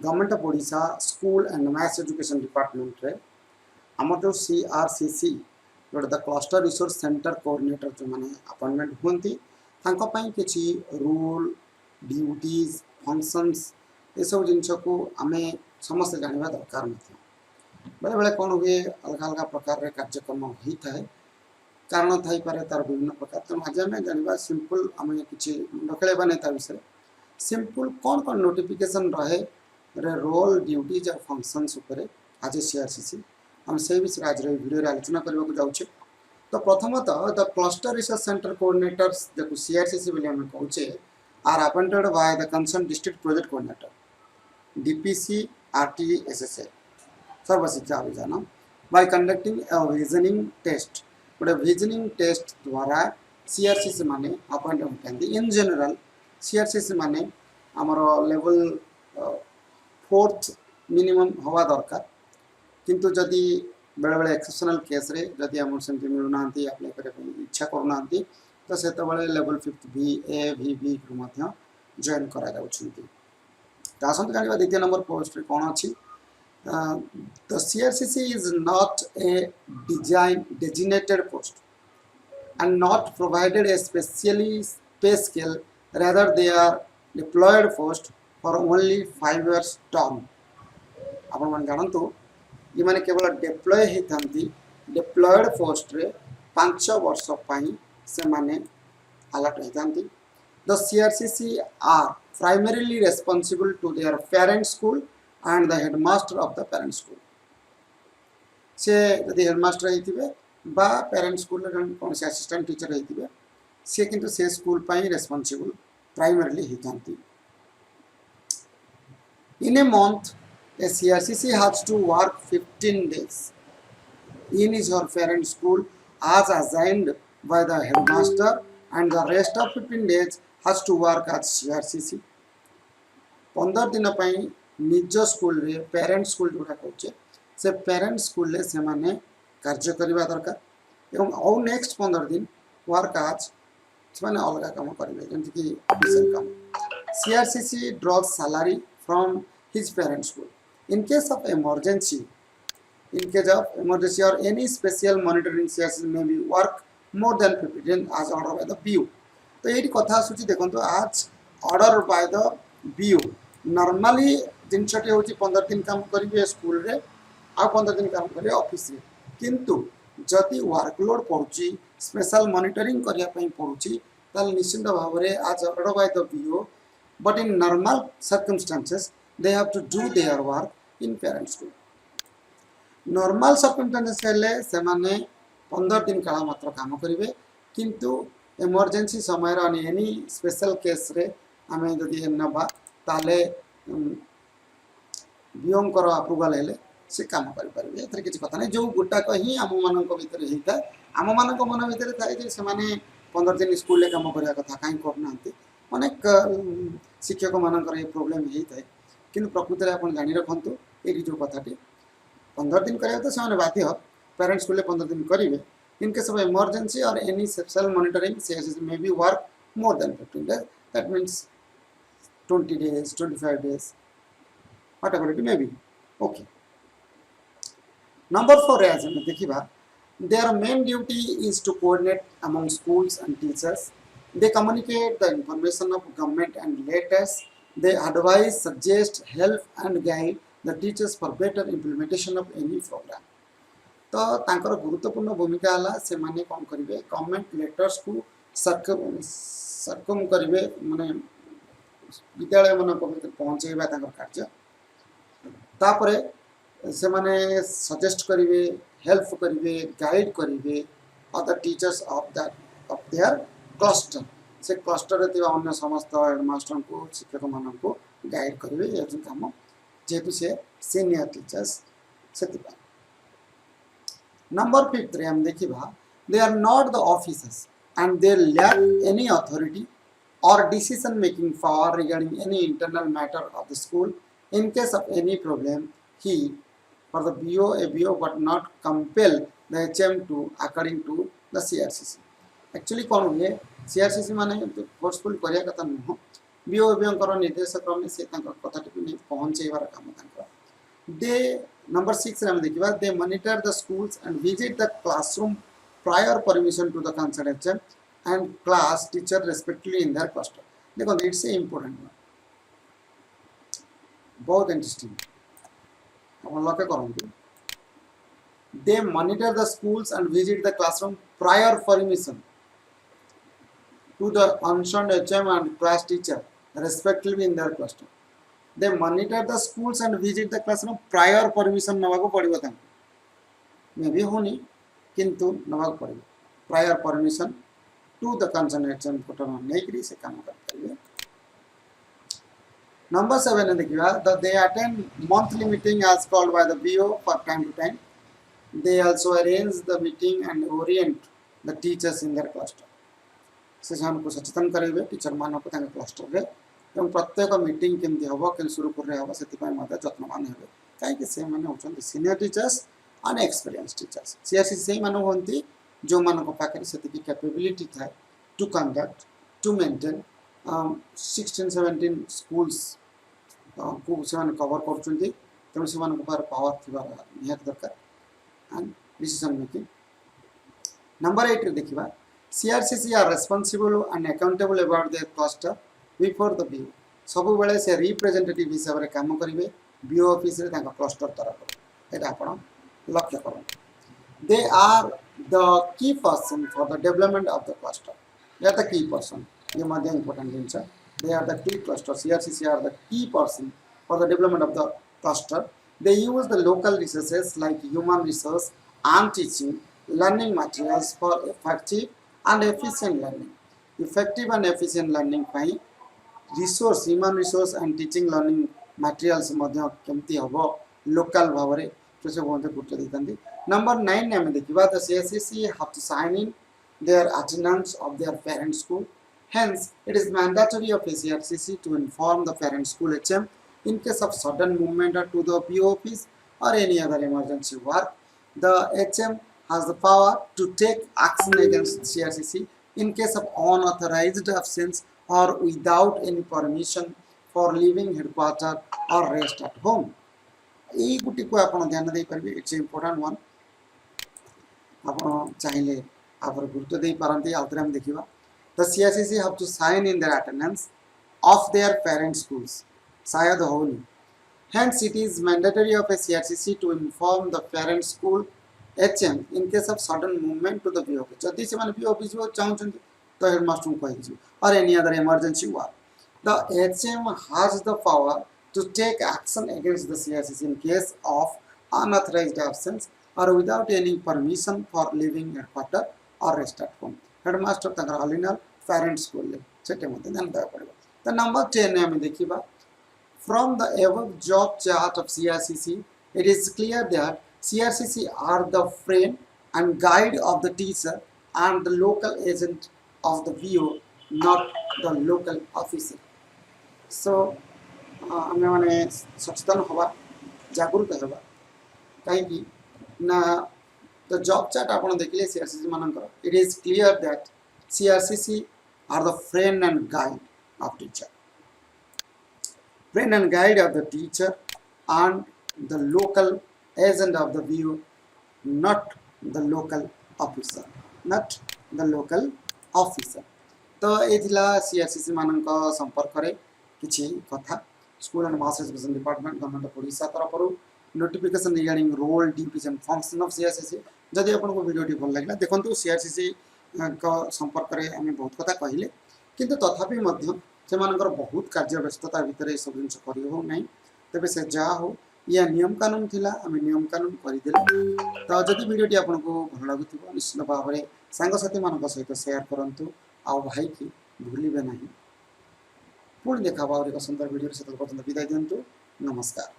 Government of Odisha school and maths education department रे आम जो CRCC जो the cluster resource centre coordinator जो माने अपॉइंटमेंट होती किसी रूल ड्यूटीज फंक्शंस ये सब जिनस को आम समस्त जानवा दरकार बेले बेले कौन हुए अलग अलग प्रकार कार्यक्रम होता है कारण थी पारे तार विभिन्न प्रकार तेणु आज आम जानवा सिंपल आम कि खेलवा नहीं विषय सिंपल कौन कौन नोटिफिकेशन रहे रोल ड्यूटीज और फंक्शंस उपर आज CRCC हम से विषय आज वीडियो आलोचना करने को जाऊे। तो प्रथमतः the cluster research centre coordinators जो CRCC बोली आम कहे are appointed by the concern district project coordinator DPC RTSSA Sarva Shiksha Abhiyan by conducting a visioning test गोटे विजनिंग टेस्ट द्वारा CRCC माने अपॉइंट होती इन जनरल CRCC माने आमर लेवल 4th मिनिमम हवा दरकार किंतु जदि बेले बेले एक्सेप्शनल केस रे जदि आम से मिलूना अप्लाई करने इच्छा करना तो से level 5th B A V join करा आसत जाना द्वितीय नंबर पोस्ट कौन अच्छी the CRCC is not a designated post and not provided a specially pay scale, rather they are deployed post for only 5 years term. आपण मन जानतु ये माने केवल डिप्लॉय होती डिप्लॉयड पोस्ट रे 5 वर्ष पई से माने अलर्ट होती. The CRCC are primarily responsible to their parent school and the headmaster of the parent school. से यदि हेडमास्टर होते बा पेरेंट स्कूल कौन से असिस्टेंट टीचर होते सी किंतु से स्कूल पर रेस्पॉन्सिबल प्राइमरली होती. In a month, a CRCC has to work 15 days in his or parent school as assigned by the headmaster, and the rest of 15 days has to work as CRCC. 15 दिन पर निज school रे parent school जोड़ा कहे से parent school रे से माने कार्य करवा दरकार एवं आउ नेक्स्ट 15 दिन वर्क आज से माने अलग काम करेंगे जैसे कि ऑफिशियल काम. CRCC draws salary from his parent school in case of emergency. In case of emergency or any special monitoring, CRCC may be work more than 15 as ordered by the BU. तो ये कथा आसूची देखो आज order by the BU normally जिनसटी हूँ 15 दिन काम करेंगे स्कूल रे आ 15 दिन काम करेंगे ऑफिस रे किंतु जदि वर्कलोड पड़ुची स्पेशल मॉनिटरिंग करने पड़ुची ताल निश्चित भाव में आज order by the BU but in normal circumstances they have to do their work in parent school. Normal circumstances हेले से माने 15 दिन काला मात्र काम करेंगे किंतु इमरजेंसी समय रे एनी स्पेशल केस रे आमे जदि नबा ताले बीओंकर अप्रूवल हेले से काम करि परिबे एथरे किछि कथा नै जो गुटा कहि आम मानक भीतर हेता आम मानक मन भीतर थाए जे से माने 15 दिन स्कूल रे काम करिया कथा काई करनांती अनेक शिक्षक मानकर ये प्रॉब्लम हेता है किंतु प्रकृत में आप जानी रखु ये जो कथाटी 15 दिन करेंगे तो से बाध्य पेरेंट्स स्कूल 15 दिन करेंगे इन केस ऑफ इमरजेंसी और any special monitoring CRCC may be work more than 15 days that means 20 days 25 days whatever it may be. Okay, number 4 as हम देखिबा their main duty is to coordinate among schools and teachers. They communicate the information of government and latest. They advise, suggest, help and guide the teachers for better implementation of any program. तो तांकर गुरुत्वपूर्ण भूमिका है से माने कौन करेंगे government letters को circum करेंगे माने विद्यालय मन को पहुँचेबा तांकर कार्य तापरे से माने सजेस्ट करेंगे हेल्प करेंगे गाइड करेंगे other teachers of their cluster से क्लस्टर अन्य समस्त हेडमास्टर को शिक्षक मान को गाइड करेंगे ये कम जेहेतु से सीनियर टीचर्स से. नंबर 5 रे हम देखिबा they are not the officers and they lack any authority or decision making power regarding any internal matter of the school. In case of any problem he for the BO but not compel the HM to according to the CRCC. Actually कौन हुए CRCC माने forceful करिया कथा नुह बीओबीओ निर्देश क्रमे से कथा पहुँचेबार काम दे नंबर 6 रे हम देखिबा they monitor the schools and visit the classroom prior permission to the concern HM and class teacher respectively in their cluster देखो इट्स ए इंपोर्टेंट बहुत इंटरेस्टिंग अपन लक्ष्य करंतु they monitor the schools and visit the classroom prior permission to the concerned HM and class teacher respectively in their cluster. They monitor the schools and visit the classroom prior permission नवाको पड़िबो तन मे भी होनी किंतु नवाको पड़िबो prior permission to the concerned HM को नै करी से काम कर परिबे. Number 7 देखिबा that they attend monthly meeting as called by the BO for time to time. They also arrange the meeting and orient the teachers in their cluster. से को सचेतन करेंगे टीचर मानक क्लस्टर रे एवं प्रत्येक मीटिंग केमती हम के सुरखुर हम से जत्नवान हे कहीं से होती senior teachers and experience teachers CRCC से होती जो मान पाखे से कैपेबिलिटी थाए to conduct to maintain 16-17 schools को से कवर कर तेणु से पावर थी निहत दरकार एंड डिसीजन मेकिंग. नंबर 8 देखिबा CRCC are responsible and accountable about their cluster before the BO. सब बेले से रिप्रेजेंटेटिव हिसाब से काम करेंगे BO ऑफिस रे तांका क्लस्टर तरफ एटा आपण लक्ष्य करो. They are the key person for the development of the cluster. They are the key person. ये मध्य important जिनसा. They are the key cluster. CRCC are the key person for the development of the cluster. They use the local resources like human resource and teaching learning materials for effective and efficient learning. Effective and efficient learning pi resource human resource and teaching learning materials मध्य केमती हबो local Bhavre तो से बहुत गुरुत्व देतंदी. Number 9 ने हम देखिबा the CRCC have to sign in their attendance of their parent school. Hence it is mandatory of a CRCC to inform the parent school HM in case of sudden movement to the PO office or any other emergency work. The HM has the power to take action against CRCC in case of unauthorized absence or without any permission for leaving headquarters or rest at home. ये गुटी को आपण ध्यान दे परबे it's important one आपण चाहिले आपर गुरुत्व दे पारंती आउतरे हम देखिबा the CRCC have to sign in their attendance of their parent schools शायद होनी. Hence it is mandatory of a CRCC to inform the parent school HM in case of sudden movement to the BO office. जदि से माने BO office चाहउछन तो headmaster को कहि or any other emergency work. The HM has the power to take action against the CRCC in case of unauthorized absence or without any permission for leaving headquarters or rest at home. Headmaster तंगर all in all parent school ले सेटे मते ध्यान देबा पड़बो. The number 10 ने हम देखिबा from the above job chart of CRCC it is clear that CRCC are the friend and guide of the teacher and the local agent of the BO, not the local officer. So, हमें माने सचेतन होगा, जागरूक होगा, कहीं ना the job chart आपण देखिले CRCC मानकर. It is clear that CRCC are the friend and guide of teacher. Friend and guide of the teacher and the local agent of the BO, not the local officer, not the local officer. तो एथिला CRCC मानक संपर्क करे किछि कथा school and mass education department government of Odisha तरफरु notification regarding role duties and function of CRCC. जदि आपन को वीडियो टी भल लागला देखंतु CRCC का संपर्क करे हमें बहुत कथा कहिले किंतु तथापि मध्य से मानकर बहुत कार्य व्यस्तता भीतर सब जिन करि हो नै. तबे से जा हो या नियम कानून थिला आमे नियम कानून करि देले. तो जदि वीडियो टी आपन को भल लागुथिबो निश्चित भाव रे संग साथी मानक सहित शेयर करंतु आ भाई की भूलिबे नाही. पुणी देखा एक सुंदर वीडियो से विदाय दिंतु. नमस्कार.